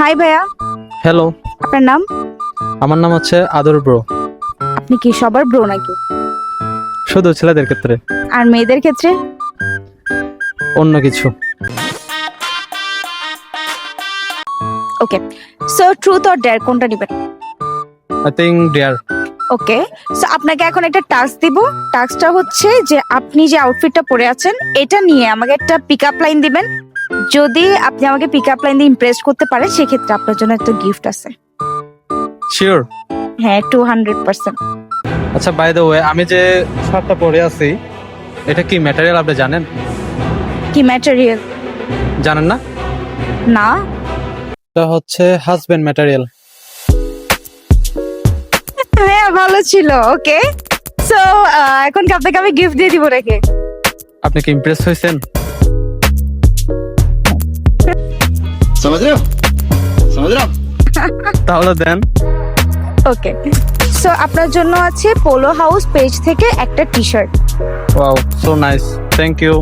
High ভাইয়া, hello, আপনার নাম? আমার নাম হচ্ছে আদর ব্রো। আপনি কি সবার ব্রো নাকি? শুধু ছেলেদের ক্ষেত্রে, আর মেয়েদের ক্ষেত্রে? অন্য কিছু। Okay, so truth or dare কোনটা নেবেন? I think dare. Okay, so আপনাকে এখন একটা টাস্ক দিব। টাস্কটা হচ্ছে যে আপনি যে আউটফিটটা পরে আছেন এটা নিয়ে আমাকে একটা পিক আপ লাইন দিবেন। যদি আপনি আমাকে পিক আপ লাইন দিয়ে ইমপ্রেস করতে পারেন সেক্ষেত্রে আপনার জন্য একটা গিফট আছে। শিওর? হ্যাঁ, 200%। আচ্ছা, বাই দ্য ওয়ে, আমি যে শার্টটা পরে আছি এটা কি ম্যাটেরিয়াল আপনি জানেন? কি ম্যাটেরিয়াল? জানেন না? না। এটা হচ্ছে হাজবেন্ড ম্যাটেরিয়াল। হ্যাঁ, ভালো ছিল। ওকে, সো এখন কি আপনাকে আমি গিফট দিয়ে দিব নাকি? আপনি কি ইমপ্রেস হয়েছেন? समझ रहे हो समझ रहे हो তাহলে দেন। ওকে, সো আপনার জন্য আছে পোলো হাউস পেজ থেকে একটা T shirt. Wow, so nice, thank you.